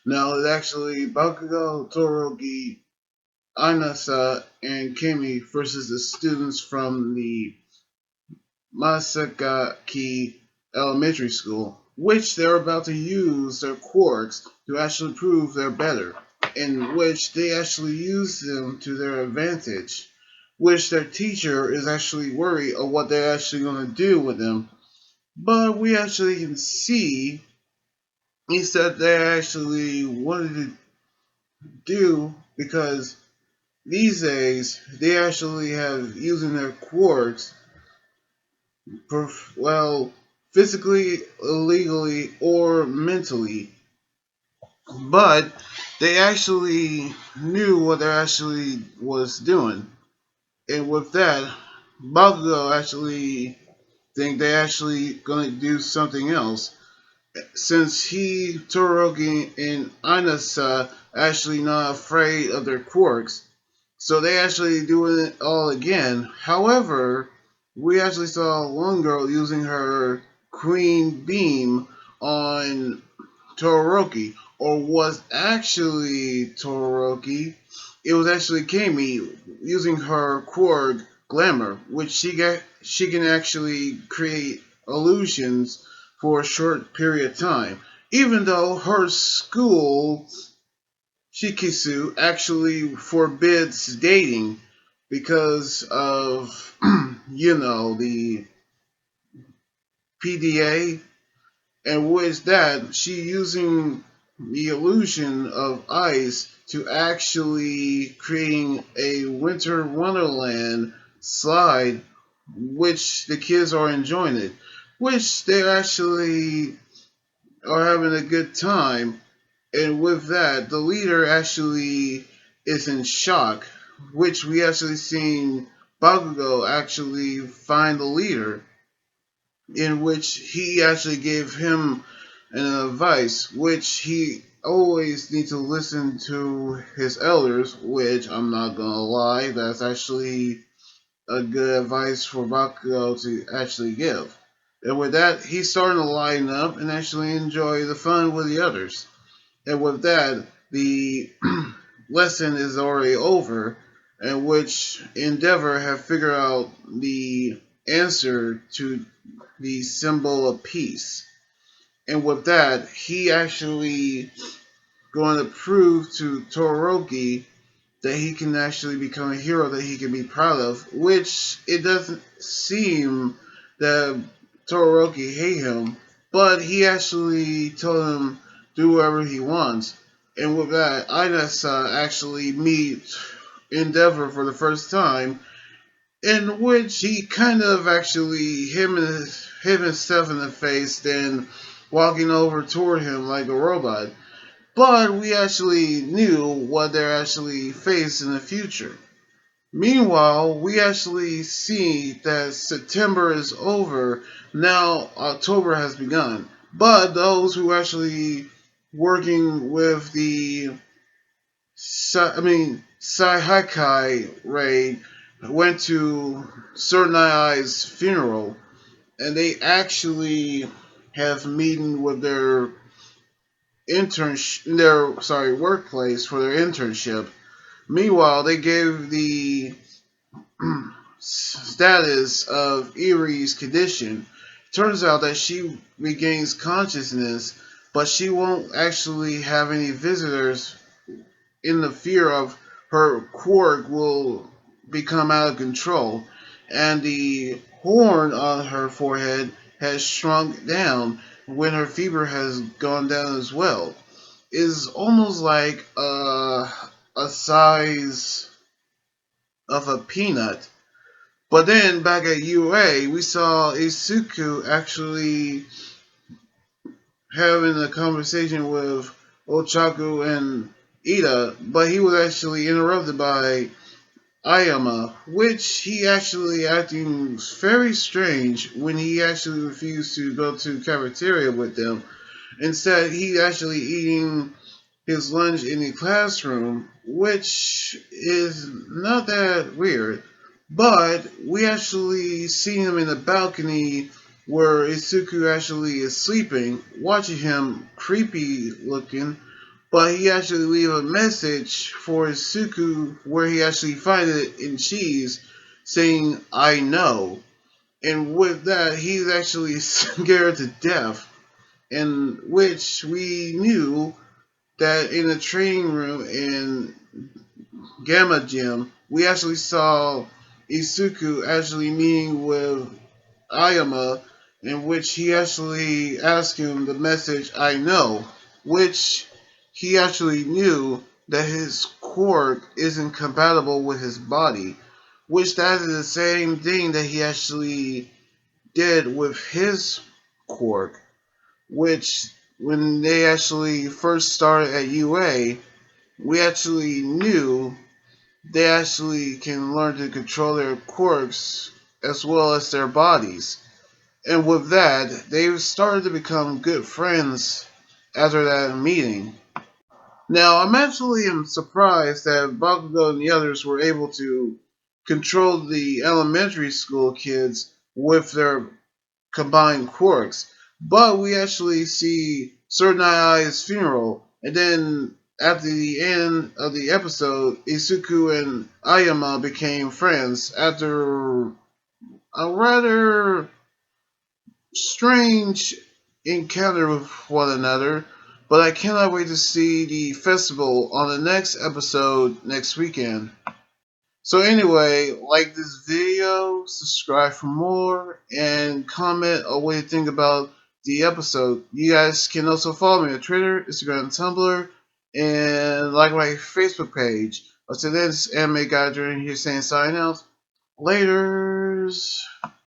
Now it's actually Bakugo, Toroki, Anasa, and Kimi versus the students from the Masakaki Elementary School, which they're about to use their quirks to actually prove they're better, in which they actually use them to their advantage, which their teacher is actually worried of what they're actually going to do with them. But we actually can see he said they actually wanted to do because these days they actually have using their quirks well, physically, illegally, or mentally, but they actually knew what they actually was doing, and with that, Bakugo actually think they actually gonna do something else, since he, Toroki, and Anasa actually not afraid of their quirks, so they actually doing it all again. However, we actually saw one girl using her Queen Beam on Todoroki, or was actually Todoroki. It was actually Kami using her quirk Glamour, which she can actually create illusions for a short period of time. Even though her school Shikisu actually forbids dating because of the PDA, and with that she using the illusion of ice to actually creating a winter wonderland slide, which the kids are enjoying it, which they actually are having a good time. And with that, the leader actually is in shock, which we actually seen Bakugo actually find the leader, in which he actually gave him an advice, which he always needs to listen to his elders, which I'm not gonna lie, that's actually a good advice for Bakugo to actually give. And with that, he's starting to line up and actually enjoy the fun with the others. And with that, the lesson is already over, in which Endeavor have figured out the answer to the symbol of peace. And with that, he actually going to prove to Todoroki that he can actually become a hero that he can be proud of, which it doesn't seem that Todoroki hate him, but he actually told him do whatever he wants. And with that, Inasa actually meet Endeavor for the first time, in which he kind of actually hit himself in the face, then walking over toward him like a robot. But we actually knew what they're actually face in the future. Meanwhile, we actually see that September is over. Now October has begun. But those who actually working with the Saihakai raid went to Certain Eye's funeral, and they actually have meeting with their workplace for their internship. Meanwhile, they gave the status of Erie's condition. Turns out that she regains consciousness, but she won't actually have any visitors in the fear of her quirk will become out of control, and the horn on her forehead has shrunk down when her fever has gone down as well. Is almost like a size of a peanut. But then back at UA, we saw Izuku actually having a conversation with Ochaku and Ida, but he was actually interrupted by Aoyama, which he actually acting very strange when he actually refused to go to cafeteria with them. Instead, he actually eating his lunch in the classroom, which is not that weird. But we actually see him in the balcony where Izuku actually is sleeping, watching him creepy looking, but he actually leave a message for Izuku where he actually find it in cheese saying I know. And with that he's actually scared to death, in which we knew that in the training room in Gamma Gym we actually saw Izuku actually meeting with Aoyama, in which he actually asked him the message I know, which he actually knew that his quirk isn't compatible with his body, which that is the same thing that he actually did with his quirk, which when they actually first started at UA, we actually knew they actually can learn to control their quirks as well as their bodies. And with that, they started to become good friends after that meeting. Now, I'm actually surprised that Bakugo and the others were able to control the elementary school kids with their combined quirks. But we actually see Certain Eye's funeral, and then at the end of the episode, Isuku and Ayama became friends after a rather strange encounter with one another, but I cannot wait to see the festival on the next episode next weekend. So anyway, like this video, subscribe for more, and comment on what you think about the episode. You guys can also follow me on Twitter, Instagram, and Tumblr, and like my Facebook page. Until then, this is Anime Guy during here saying sign out. Laters.